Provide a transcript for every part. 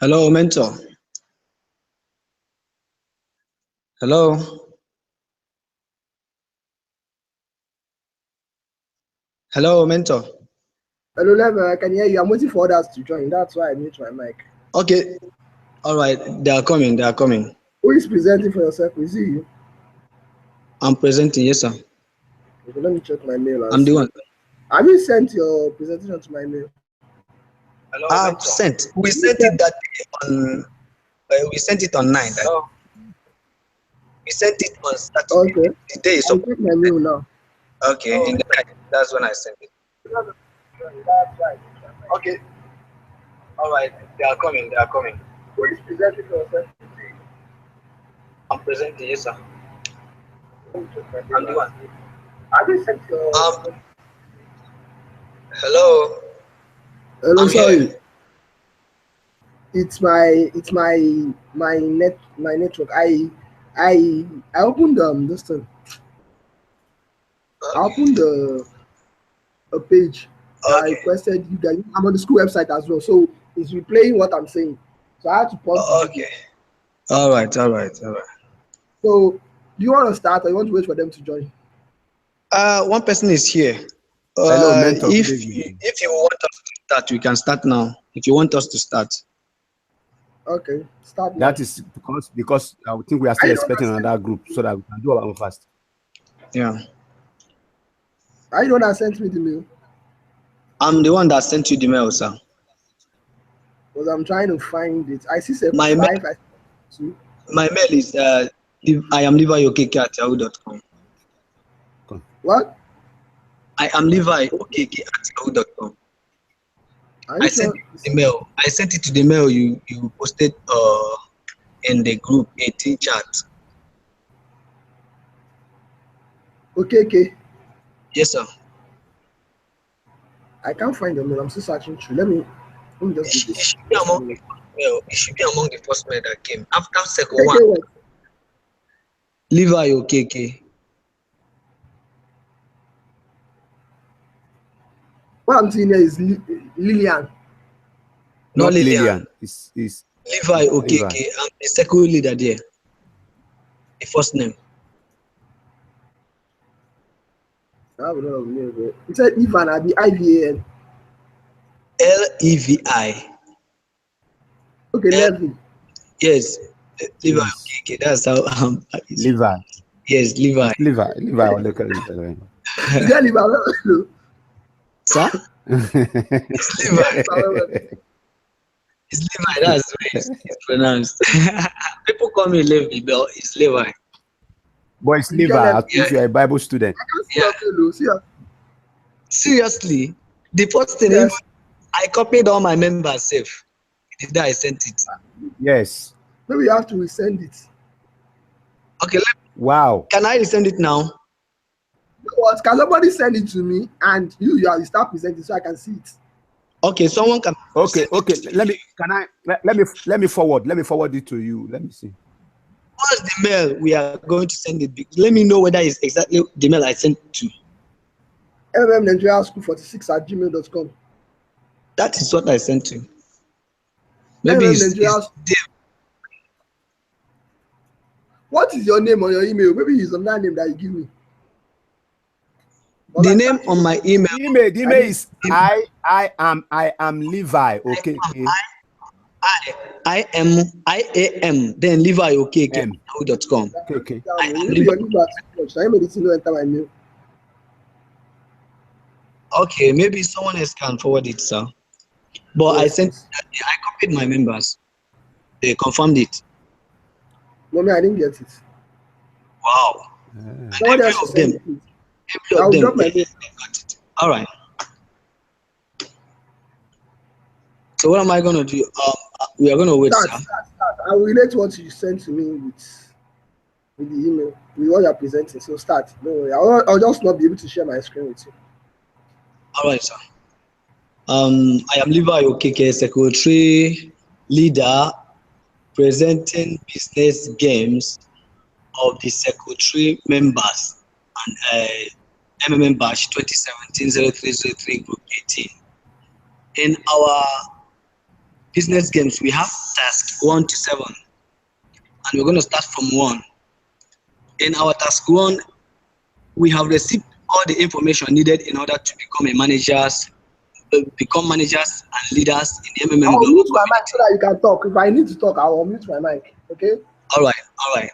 Hello, mentor. Hello. Hello, mentor. Hello, Level, I can hear you. I'm waiting for others to join. That's why I mute my mic. Okay. All right. They are coming. They are coming. Who is presenting for yourself? Is it you? I'm presenting. Yes, sir. Okay, let me check my mail and I'm the see. one. Have you sent your presentation to my mail? I've sent. We sent it that day on. We sent it on 9. We sent it on Saturday. Okay. The day is I'll check my mail now. okay. In the night. That's when I sent it. Okay. All right. They are coming. They are coming. Who is presenting for yourself? I'm presenting. Yes, sir. Let me check my I'm mail the and one. see. Have you sent your Hello. Hello, I'm sorry. here. It's my network. I opened this thing. I Okay. opened a page that Okay. requested you guys. I'm on the school website as well, so it's replaying what I'm saying. So I had to pause the video. Okay. All right. All right. All right. So do you want to start or you want to wait for them to join? One person is here. Hello, mentor. Good If you want us to start, we can start now. If you want us to start. Okay, start now. That is because I think we are Are still you the one expecting that sent another group so that we can do our own fast. Yeah. Are you the one that sent me the mail? I'm the one that sent you the mail, sir. Because I'm trying to find it. I see My mail, 5. I see 2. my mail is I am leviokk@yahoo.com. What? I am leviokk@yahoo.com. Are I you sent sure? it to the mail. I sent it to the mail you posted in the group 18 chat. Okay. Yes, sir. I can't find the mail. I'm still searching through. Let me just do It this. should be among the first mail. It should be among the first mail that came after second one. Okay, what? Levi Okeke. What I'm seeing here is Lillian. Not Not Lillian. Lillian. It's Levi Okeke. I'm the second leader there. The first name. I have a lot of mail there. It said Ivan at the IVAN. Levi. Okay, Levy. Yes. Levi Yes. Okeke. That's how Levi. yes, Levi. It's Levi. Levi. Look at it. Is that Levi? Sir? It's Levi. It's Levi. That's the way it's pronounced. People call me Levi, but it's Levi. Boy, it's You get Levi. Levy. If you're a Bible student. I can't see Yeah. your mail. See ya. Seriously. The first thing, even Yes. I copied all my members safe. The day I sent it. Yes. Maybe you have to resend it. Okay, Wow. can I resend it now? What? Can somebody send it to me and you start presenting so I can see it? Okay, someone can Okay. send it to Let me. me. Can I? Let me forward. Let me forward it to you. Let me see. What's the mail we are going to send it? Let me know whether it's exactly the mail I sent to. mmnigeriaschool46@gmail.com. That is what I sent to. Maybe it's mmnigeria. there. What is your name on your email? Maybe it's another name that you give me. The name on my email. The email is I am Levi. Okay. I am then Levi Okeke@yahoo.com. Okay. I am Maybe Levi. your name is too much. I made it enter my mail. Okay, maybe someone else can forward it, sir. But Yes, yes. I copied my members. They confirmed it. No, I didn't get it. Wow. And Someone every else should of them, send it, please. every I of will them, drop my they mail. got it. All right. So what am I gonna do? We are gonna wait, Start. sir. I will relate what you sent to me with the email, with what you're presenting. So start. Don't worry. I'll just not be able to share my screen with you. All right, sir. I am Levi Okeke, secretary leader, presenting business games of the secretary members and MMM batch 2017-0303 group 18. In our business games, we have task 1 to 7, and we're going to start from 1. In our task 1, we have received all the information needed in order to become managers and leaders in the MMM I'll global mute my mic community. so that you can talk. If I need to talk, I'll mute my mic. Okay? All right.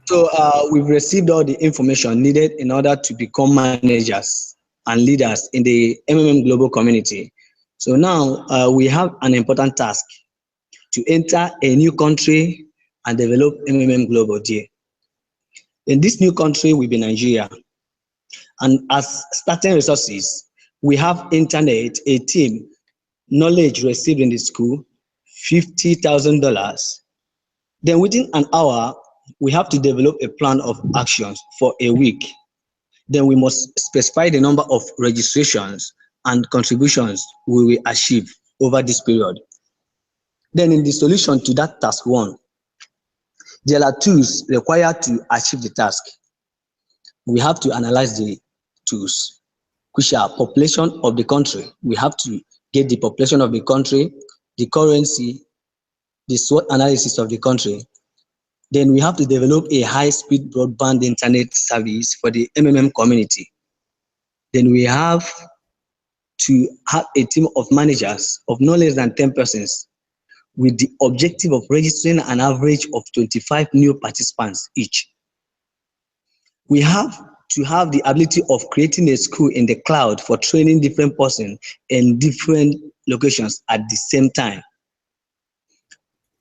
So we've received all the information needed in order to become managers and leaders in the MMM global community. So now we have an important task to enter a new country and develop MMM global there. In this new country will be Nigeria. And as starting resources, we have internet, a team, knowledge received in the school, $50,000. Then within an hour, we have to develop a plan of actions for a week. Then we must specify the number of registrations and contributions we will achieve over this period. Then in the solution to that task 1, there are tools required to achieve the task. We have to analyze the tools, which are population of the country. We have to get the population of the country, the currency, the SWOT analysis of the country. Then we have to develop a high-speed broadband internet service for the MMM community. Then we have to have a team of managers of no less than 10 persons with the objective of registering an average of 25 new participants each. We have to have the ability of creating a school in the cloud for training different persons in different locations at the same time.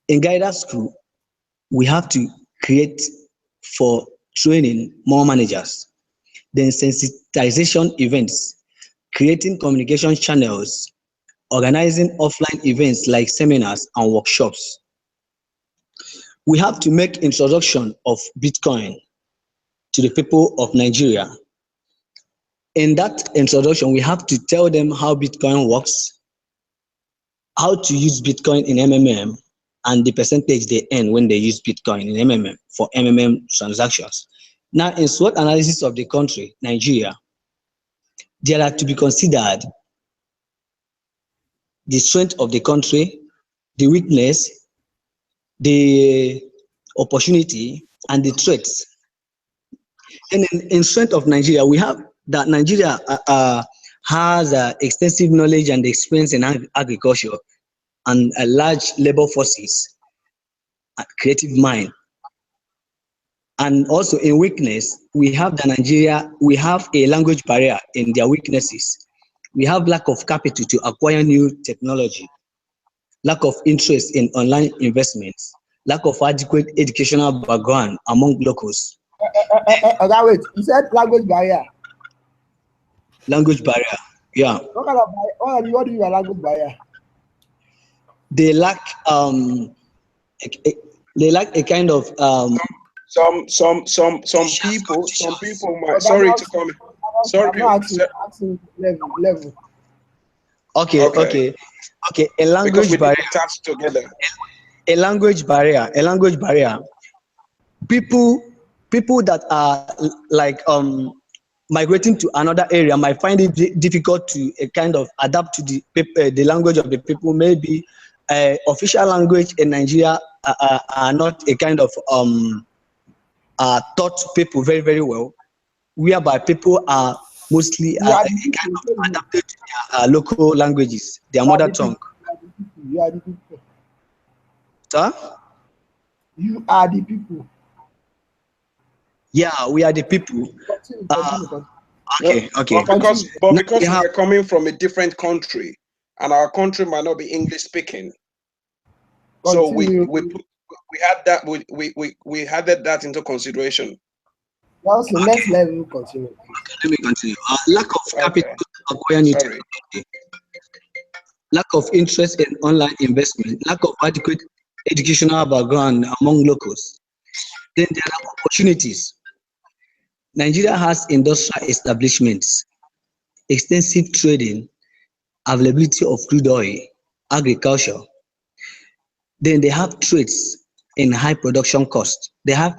In guidance school, we have to create for training more managers. Then sensitization events, creating communication channels, organizing offline events like seminars and workshops. We have to make introduction of Bitcoin to the people of Nigeria. In that introduction, we have to tell them how Bitcoin works, how to use Bitcoin in MMM, and the percentage they earn when they use Bitcoin in MMM for MMM transactions. Now, in SWOT analysis of the country, Nigeria, there are to be considered the strength of the country, the weakness, the opportunity, and the threats. And in strength of Nigeria, we have that Nigeria has extensive knowledge and experience in agriculture and a large labor forces, a creative mind. And also in weakness, we have we have a language barrier in their weaknesses. We have lack of capital to acquire new technology, lack of interest in online investments, lack of adequate educational background among locals. Wait, you said language barrier. Language barrier, yeah. What kind of what do you mean by language barrier? They lack a kind of some people might, sorry to comment. Sorry. Asking level. Okay. A language barrier. Together. A language barrier. People that are like migrating to another area might find it difficult to kind of adapt to the language of the people. Maybe official language in Nigeria are not a kind of taught people very, very well, whereby people are mostly kind of adapted to their local languages, their mother tongue. You are the people. Sir? You are the people. Yeah, we are the people. Okay. But because we're coming from a different country, and our country might not be English speaking, so we had that we added that into consideration. Also, next level, continue. Okay, let me continue. Lack of capital to acquire new technology, lack of interest in online investment, lack of adequate educational background among locals. Then there are opportunities. Nigeria has industrial establishments, extensive trading, availability of crude oil, agriculture. Then they have trades in high production cost. They have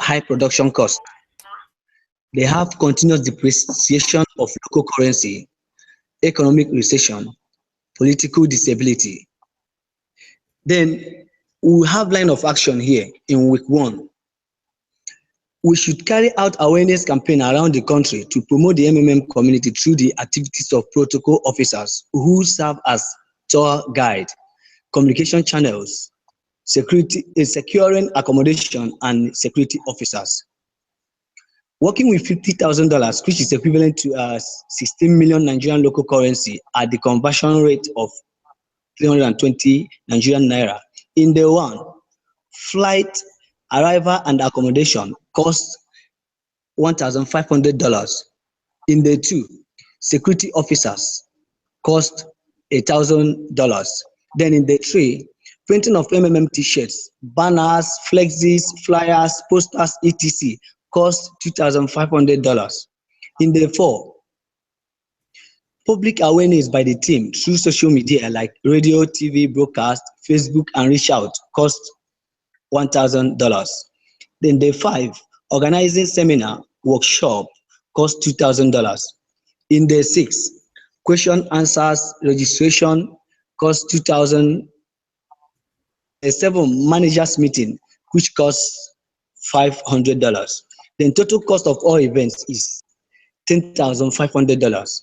continuous depreciation of local currency, economic recession, political disability. Then we have line of action here in week 1. We should carry out awareness campaign around the country to promote the MMM community through the activities of protocol officers who serve as tour guide, communication channels, securing accommodation, and security officers. Working with $50,000, which is equivalent to 16 million Nigerian local currency at the conversion rate of 320 Nigerian naira. In the 1, flight, arrival, and accommodation cost $1,500. In the 2, security officers cost $1,000. Then in the 3, printing of MMM t-shirts, banners, flexes, flyers, posters, etc. cost $2,500. In the 4, public awareness by the team through social media like radio, TV, broadcast, Facebook, and reach out cost $1,000. Then the 5, organizing seminar, workshop cost $2,000. In the 6, question answers, registration cost $2,000. The 7, managers meeting, which costs $500. Then total cost of all events is $10,500.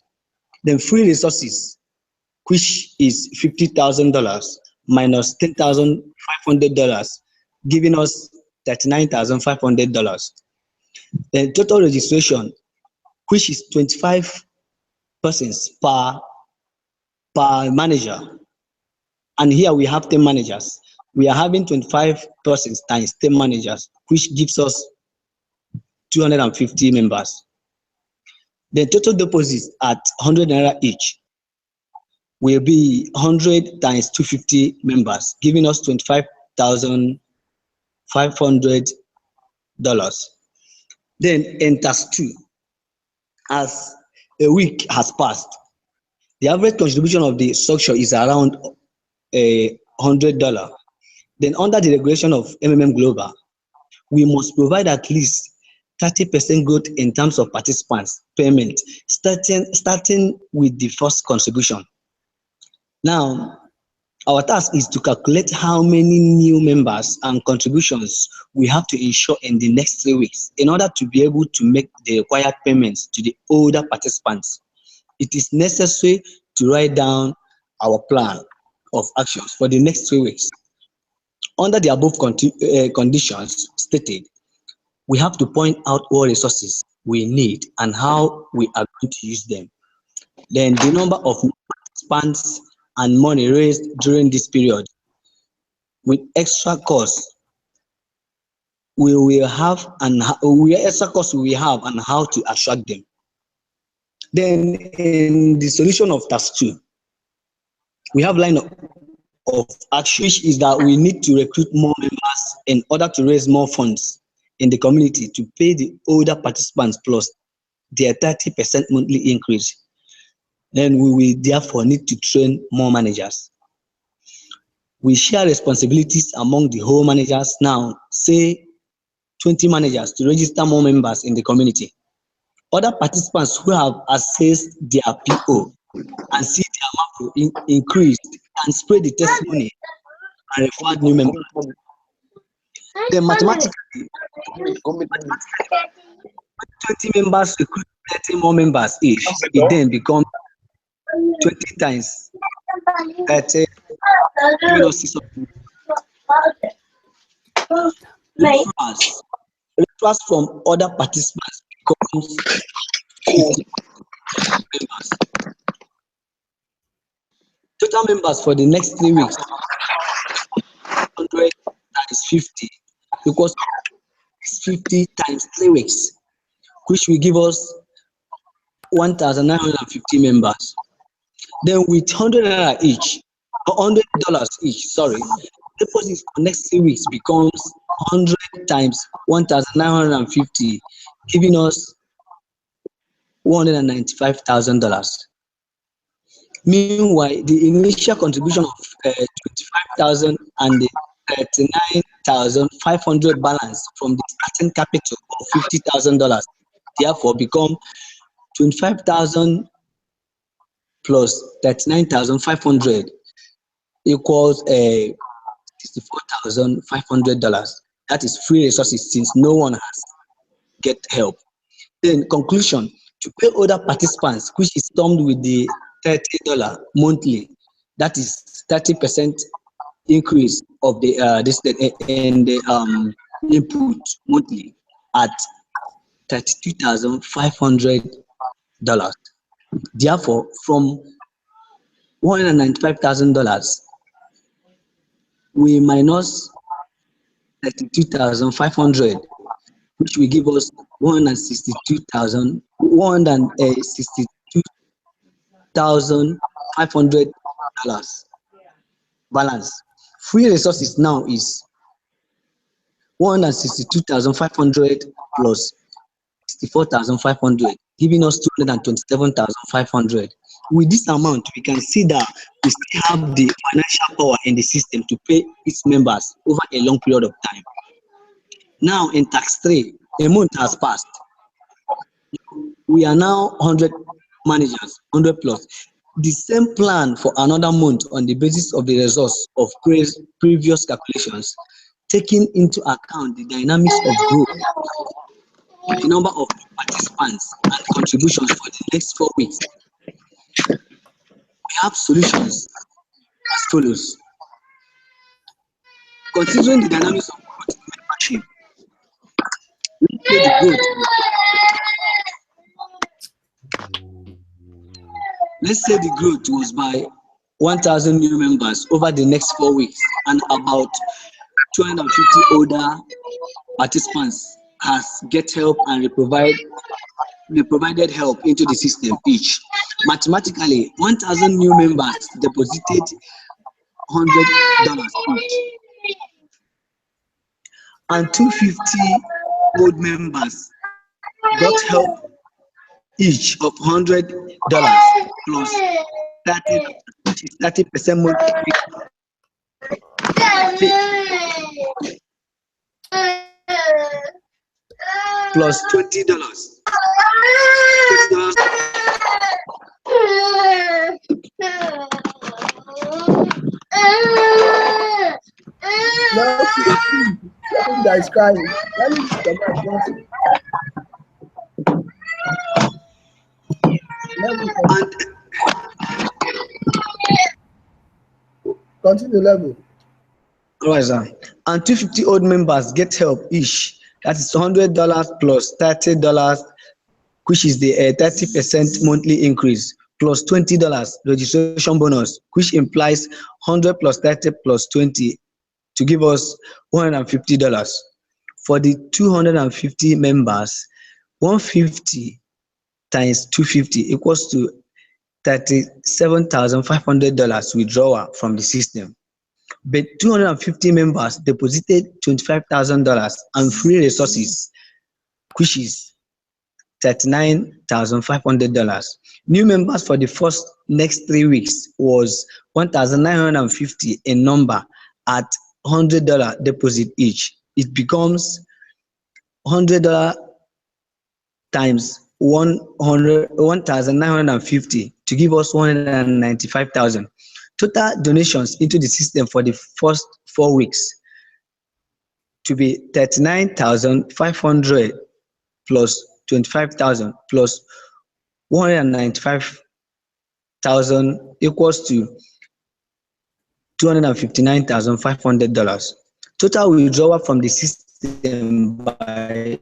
Then free resources, which is $50,000 minus $10,500, giving us $39,500. Then total registration, which is 25 persons per manager. And here we have 10 managers. We are having 25 persons times 10 managers, which gives us 250 members. The total deposits at 100 naira each will be 100 times 250 members, giving us $25,500. Then enters 2. As a week has passed, the average contribution of the structure is around $100. Then under the regulation of MMM Global, we must provide at least 30% growth in terms of participants payment, starting with the first contribution. Now, our task is to calculate how many new members and contributions we have to ensure in the next 3 weeks in order to be able to make the required payments to the older participants. It is necessary to write down our plan of actions for the next 3 weeks. Under the above conditions stated, we have to point out all resources we need and how we are going to use them. Then the number of participants and money raised during this period with extra costs we will have and how to attract them. Then in the solution of task 2, we have line of action, which is that we need to recruit more members in order to raise more funds in the community to pay the older participants plus their 30% monthly increase. Then we will therefore need to train more managers. We share responsibilities among the whole managers now, say 20 managers to register more members in the community. Other participants who have assessed their PO and see their macro increased and spread the testimony and refer new members. Then mathematically, 20 members recruit 30 more members each. It then becomes 20 times 30, giving us 600. Referrals from other participants becomes 50 members. Total members for the next 3 weeks, 100 times 50 equals 50 times 3 weeks, which will give us 1,950 members. Then with $100 each, deposits for next 3 weeks becomes 100 times 1,950, giving us $195,000. Meanwhile, the initial contribution of 25,000 and the 39,500 balance from the starting capital of $50,000 therefore become 25,000 plus 39,500 equals $64,500. That is free resources since no one has get help. Then conclusion, to pay other participants, which is termed with the $30 monthly, that is 30% increase of the input monthly at $32,500. Therefore, from $195,000, we minus 32,500, which will give us $162,500 balance. Free resources now is 162,500 plus 64,500, giving us 227,500. With this amount, we can see that we still have the financial power in the system to pay its members over a long period of time. Now, in tax 3, a month has passed. We are now 100 managers, 100 plus. The same plan for another month on the basis of the results of previous calculations, taking into account the dynamics of growth, the number of participants and contributions for the next 4 weeks. We have solutions as follows. Considering the dynamics of growth in membership, let's say the growth. Let's say the growth was by 1,000 new members over the next 4 weeks, and about 250 older participants has get help and provided help into the system each. Mathematically, 1,000 new members deposited $100 each, and 250 old members got help each of $100 plus 30% more plus $20. That is crying. And continue level. Right, sir. And 250 old members get help each. That is $100 plus $30, which is the 30% monthly increase, plus $20 registration bonus, which implies 100 plus 30 plus 20 to give us $150. For the 250 members, 150 times 250 equals to $37,500 withdrawal from the system. But 250 members deposited $25,000 and free resources, which is $39,500. New members for the next 3 weeks was 1,950 in number at $100 deposit each. It becomes $100 times 1,950 to give us 195,000. Total donations into the system for the first 4 weeks to be 39,500 plus 25,000 plus 195,000 equals to $259,500. Total withdrawal from the system by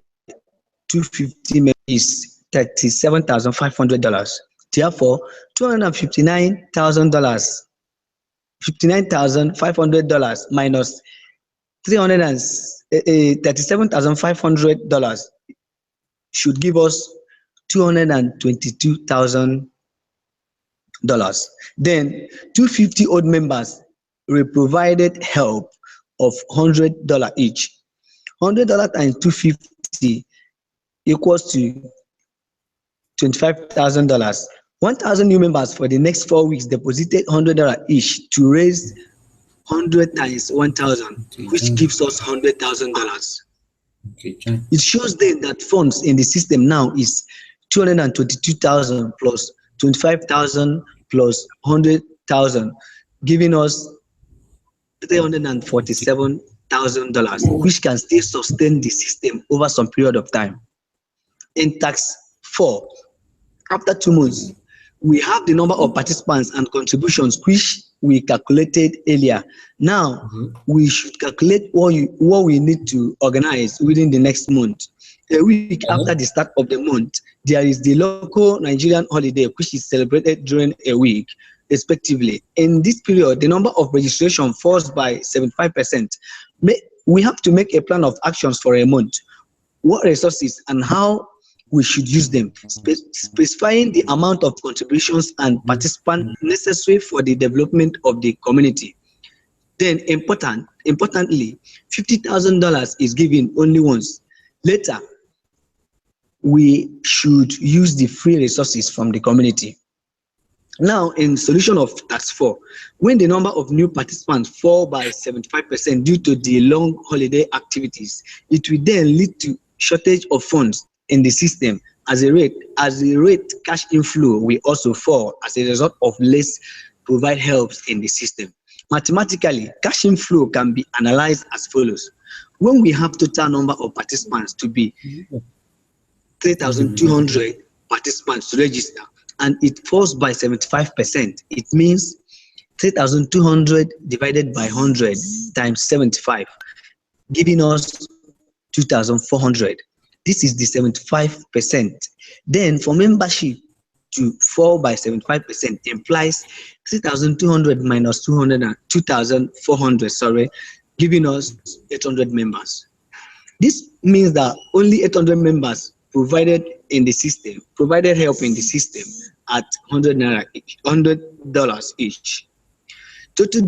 250 is $37,500. Therefore, $59,500 minus $37,500 should give us $222,000. Then 250 old members were provided help of $100 each. $100 times 250 equals to $25,000. 1,000 new members for the next 4 weeks deposited $100 each to raise 100 times 1,000, which gives us $100,000. It shows then that funds in the system now is 222,000 plus 25,000 plus 100,000, giving us $347,000, which can still sustain the system over some period of time. In tax 4, after 2 months, we have the number of participants and contributions which we calculated earlier. Now, we should calculate what we need to organize within the next month. A week after the start of the month, there is the local Nigerian holiday, which is celebrated during a week, respectively. In this period, the number of registration falls by 75%. We have to make a plan of actions for a month. What resources and how we should use them, specifying the amount of contributions and participants necessary for the development of the community. Then, importantly, $50,000 is given only once. Later, we should use the free resources from the community. Now, in solution of tax 4, when the number of new participants fall by 75% due to the long holiday activities, it will then lead to shortage of funds in the system. As a rate, cash inflow will also fall as a result of less provide helps in the system. Mathematically, cash inflow can be analyzed as follows. When we have total number of participants to be 3,200 participants to register, and it falls by 75%, it means 3,200 divided by 100 times 75, giving us 2,400. This is the 75%. Then for membership to fall by 75% implies 3,200 minus 2,400, giving us 800 members. This means that only 800 members provided help in the system at $100 each. Total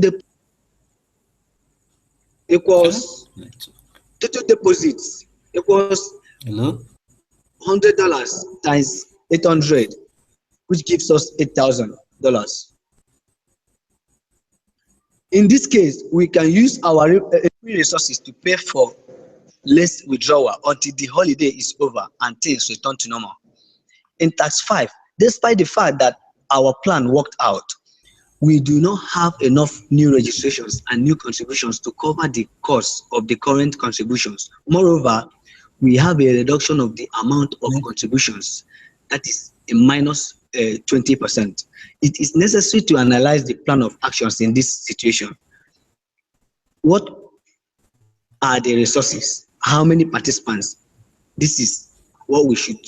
deposits equals $100 times 800, which gives us $8,000. In this case, we can use our resources to pay for less withdrawal until the holiday is over and things return to normal. In tax 5, despite the fact that our plan worked out, we do not have enough new registrations and new contributions to cover the cost of the current contributions. Moreover, we have a reduction of the amount of contributions, that is a minus 20%. It is necessary to analyze the plan of actions in this situation. What are the resources? How many participants? This is what we should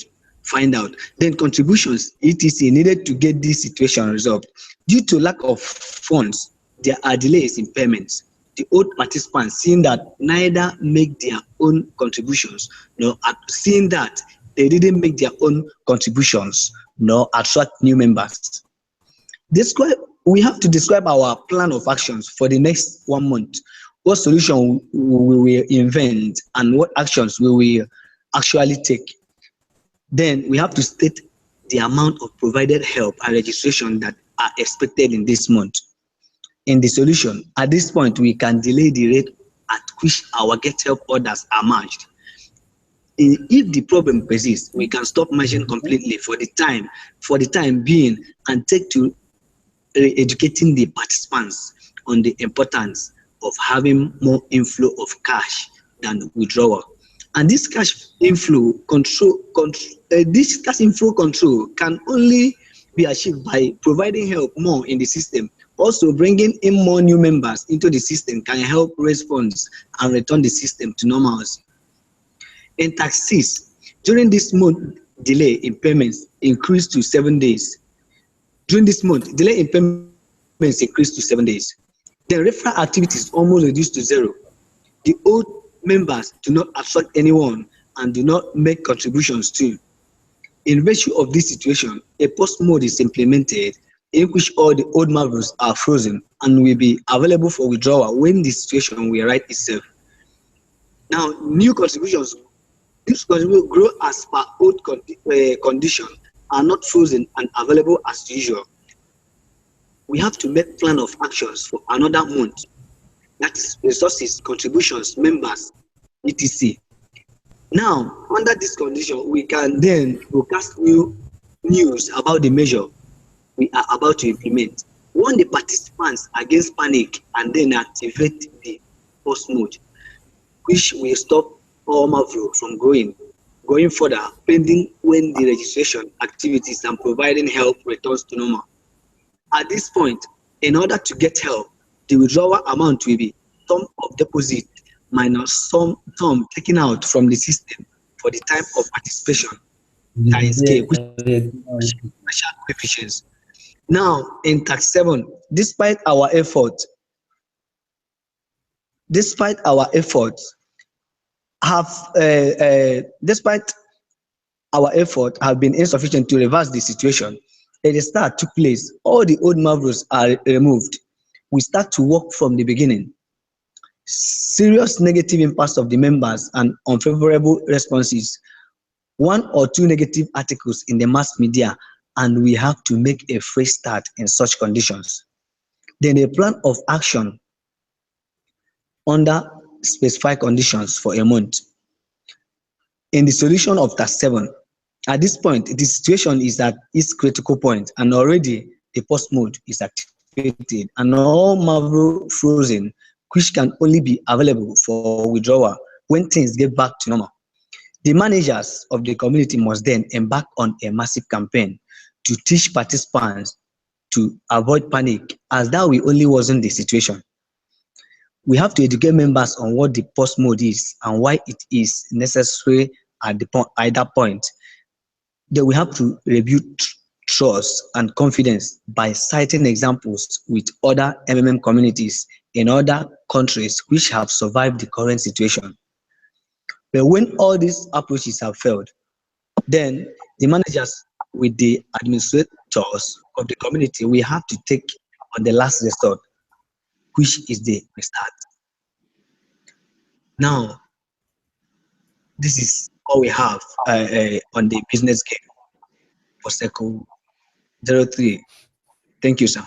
find out. Then contributions, etc. needed to get this situation resolved. Due to lack of funds, there are delays in payments. The old participants, seeing that neither make their own contributions, nor seeing that they didn't make their own contributions, nor attract new members. We have to describe our plan of actions for the next 1 month. What solution we will invent and what actions we will actually take. Then we have to state the amount of provided help and registration that are expected in this month. In the solution, at this point, we can delay the rate at which our get help orders are merged. If the problem persists, we can stop merging completely for the time being and take to educating the participants on the importance of having more inflow of cash than withdrawal. And this cash inflow control can only be achieved by providing help more in the system. Also, bringing in more new members into the system can help raise funds and return the system to normalcy. In tax 6, during this month, delay in payments increased to 7 days. During this month, delay in payments increased to 7 days. The referral activity is almost reduced to 0. The old members do not attract anyone and do not make contributions to. In virtue of this situation, a post mode is implemented in which all the old members are frozen and will be available for withdrawal when the situation will right itself. Now, new contributions will grow as per old condition, are not frozen and available as usual. We have to make plan of actions for another month. That is resources, contributions, members, etc. Now, under this condition, we can then broadcast new news about the measure we are about to implement. Warn the participants against panic and then activate the pause mode, which will stop all Marvel from going further pending when the registration activities and providing help returns to normal. At this point, in order to get help, the withdrawal amount will be sum of deposit minus sum taken out from the system for the time of participation times K, which is special coefficients. Now, in tax 7, despite our efforts have been insufficient to reverse the situation, a restart took place. All the old marvels are removed. We start to work from the beginning. Serious negative impacts of the members and unfavorable responses. 1 or 2 negative articles in the mass media, and we have to make a fresh start in such conditions. Then a plan of action under specified conditions for a month. In the solution of task 7, at this point, the situation is at its critical point, and already the pause mode is activated, and all Marvel frozen, which can only be available for withdrawal when things get back to normal. The managers of the community must then embark on a massive campaign to teach participants to avoid panic, as that will only worsen the situation. We have to educate members on what the pause mode is and why it is necessary at that point. Then we have to rebuild trust and confidence by citing examples with other MMM communities in other countries which have survived the current situation. But when all these approaches have failed, then the managers with the administrators of the community, we have to take on the last resort, which is the restart. Now, this is all we have on the business game for Circle 03. Thank you, sir.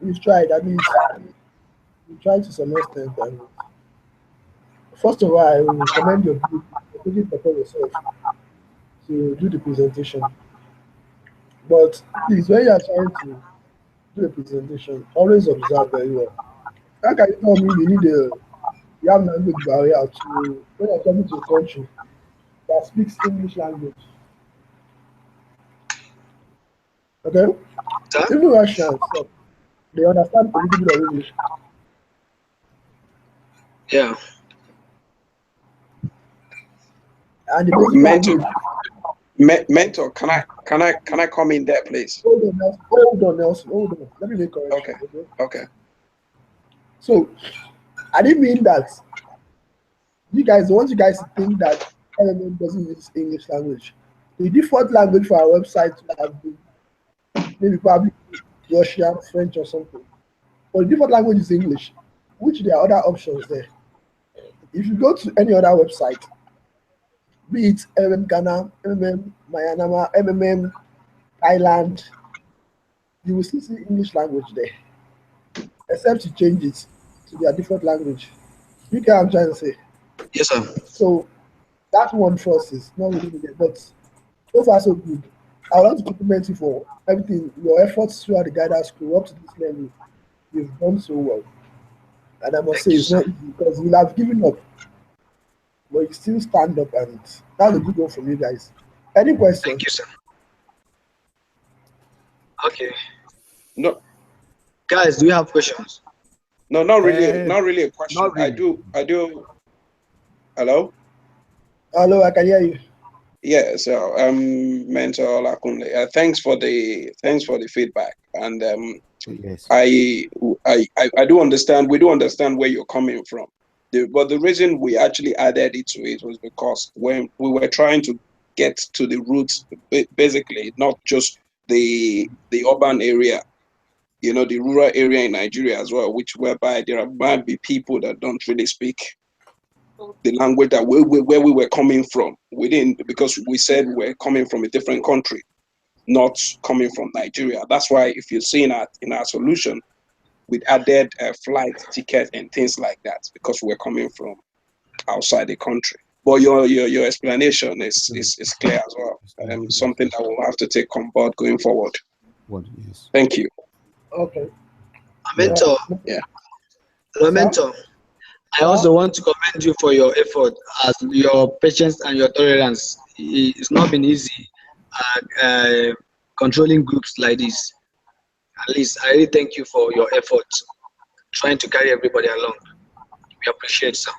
We've tried, at least we tried to some extent. And first of all, I will commend your group for taking it upon yourself to do the presentation. But please, when you are trying to do a presentation, always observe very well. How can you tell me you have language barrier to when you're coming to a country that speaks English language? Okay? Sir? Even Russians, they understand a little bit of English. Yeah. And the basic language. Mentor, can I come in there, please? Hold on, Nelson. Let me make a correction. Okay. So, I didn't mean that once you guys think that LMM doesn't use English language, the default language for our website would have been maybe probably Russian, French, or something. But the default language is English, which there are other options there. If you go to any other website, be it MMM Ghana, MMM Myanmar, MMM Thailand, you will still see English language there, except you change it to their default language. You get what I'm trying to say? Yes, sir. So that one first is not really needed, but so far so good. I would like to compliment you for everything, your efforts throughout the guidance school up to this level. You've done so well. And I must say it's not easy because you'll have given up, but you still stand up, and that's a good one from you guys. Any questions? Thank you, sir. Okay. No. Guys, do you have questions? No, not really. Not really a question. Not really. I do. Hello? Hello, I can hear you. Yeah, so Mentor Olakunle, thanks for the feedback, and Yes. I do understand. We do understand where you're coming from, but the reason we actually added it to it was because when we were trying to get to the roots, basically not just the urban area, you know, the rural area in Nigeria as well, whereby there might be people that don't really speak the language that where we were coming from. We didn't, because we said we're coming from a different country, not coming from Nigeria. That's why if you're seeing that in our solution, we added a flight ticket and things like that, because we're coming from outside the country. But your explanation is clear as well. Something that we'll have to take on board going forward. Thank you. Okay. Mentor. Yeah. Mentor. I also want to commend you for your effort, as your patience and your tolerance. It's not been easy controlling groups like this. At least I really thank you for your effort trying to carry everybody along. We appreciate, sir.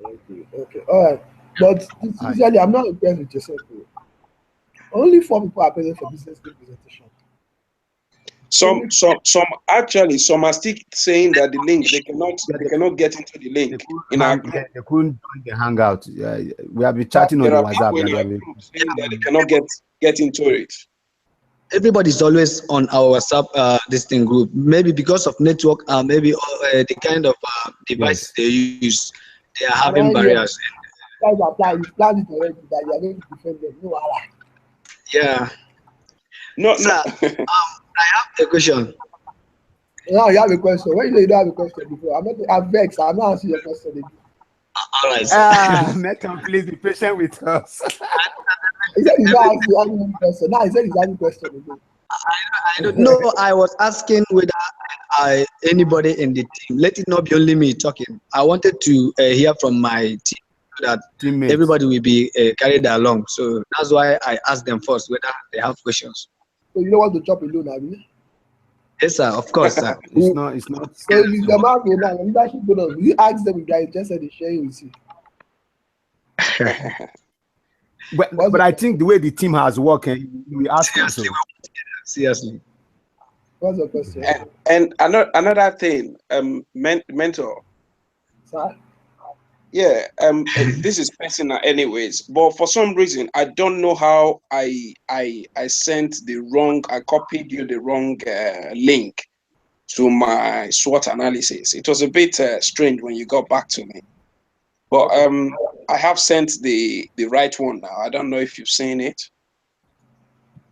Okay. All right. But usually I'm not impressed with yourself. Only 4 people are present for business group presentation. Some are still saying that the link they cannot get into the link in our group. They couldn't join the hangout. We have been chatting on the WhatsApp. Saying that they cannot get into it. Everybody's always on our WhatsApp this thing group. Maybe because of network, maybe the kind of devices they use, they are having barriers. Guys are planning it already that you are going to defend them. No, yeah. No. I have a question. Now you have a question. When you don't have a question before, I'm vexed. I'm not answering your question again. All right. Metal, please be patient with us. He said he's not asking question. Now he said he's asking question again. I don't know. I was asking whether anybody in the team, let it not be only me talking. I wanted to hear from my team so that Teammates. Everybody will be carried along. So that's why I asked them first whether they have questions. So you don't want to chop alone, have you? Yes, sir. Of course, sir. It's not. So if the man go now, leadership bonus, you ask them if they are interested in sharing with you. But I think the way the team has worked, we ask seriously. What's your question? And another thing, mentor. Sir? Yeah, this is personal anyways, but for some reason I don't know how I sent the wrong, I copied you the wrong link to my SWOT analysis. It was a bit strange when you got back to me, but I have sent the right one now. I don't know if you've seen it.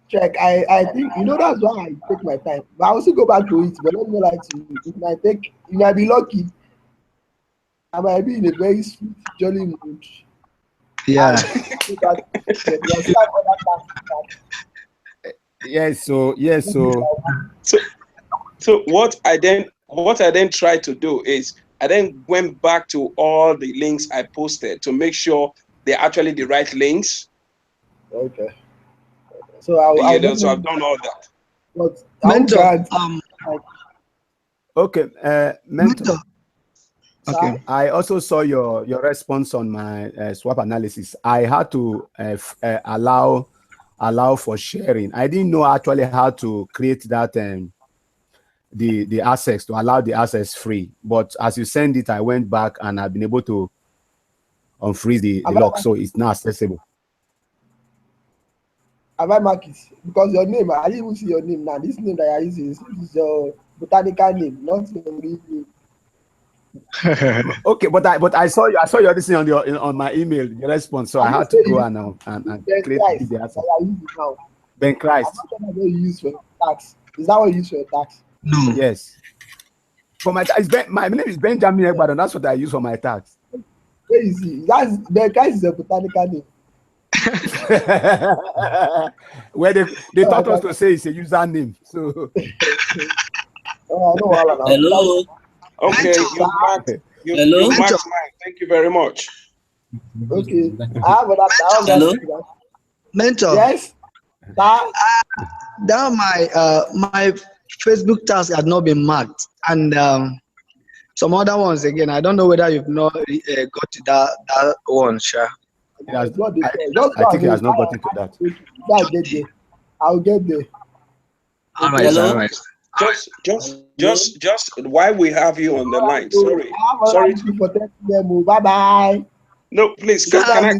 Check. I think that's why I take my time. But I also go back to it. But let me lie to you. You might be lucky. I might be in a very sweet, jolly mood. Yeah. So what I then tried to do is I then went back to all the links I posted to make sure they're actually the right links. Okay. So I've done all that. But mentor, mentor. Okay. I also saw your response on my swap analysis. I had to allow for sharing. I didn't know actually how to create that the access, to allow the access free. But as you send it, I went back and I've been able to unfreeze the lock, so it's now accessible. Have I marked it? Because your name, I didn't even see your name now. This name that you're using is your botanical name, not your real name. Okay, but I saw your this on my email, your response, so I had to go and create the answer. Ben Christ. You use for tax. Is that what you use for your tax? No. Yes. For my tax, my name is Benjamin Egbadon. That's what I use for my tax. Where you see? That's Ben Christ is a botanical name. Where they taught us to say it's a username. So. Hello. Okay, you marked mine. Thank you very much. Okay. Hello. Mentor. Yes. That my Facebook task had not been marked, and some other ones again. I don't know whether you've not got to that one, sure. I think he has not gotten to that. I'll get there. All right. Hello? All right. Just while we have you on the line, sorry for telling them. Bye bye. No, please. Can I?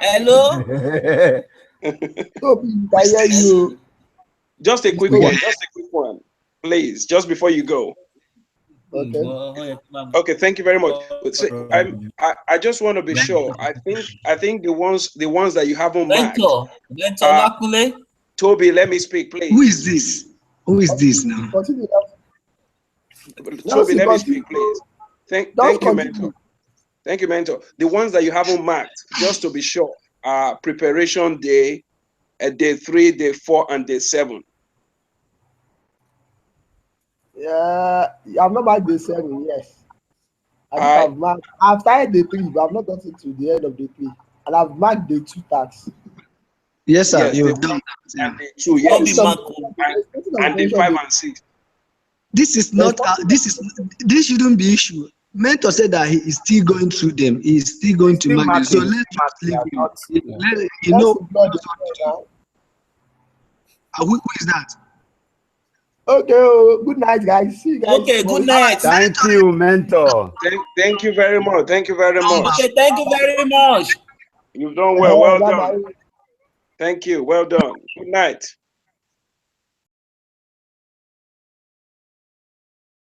Hello. You. Just a quick one, please. Just before you go. Okay. Thank you very much. I just want to be sure. I think the ones that you haven't marked. Toby, let me speak, please. Who is this now? Toby, let me speak, please. Thank you, mentor. Thank you, mentor. The ones that you haven't marked, just to be sure, are preparation day, day 3, day 4, and day 7. Yeah, I've not marked day 7, yes. I've started day 3, but I've not gotten to the end of day 3. And I've marked day 2 tasks. Yes, sir. Yes, you've done that. And day 2, yes. And day 5 and 6. This is not. This shouldn't be issue. Mentor said that he is still going through them. He is still going to mark them. So let's leave him. You know. Who is that? Okay, good night, guys. See you guys. Okay, good night. Thank you, mentor. Thank you very much. Thank you very much. Okay, thank you very much. You've done well. Well done. Thank you. Well done. Good night.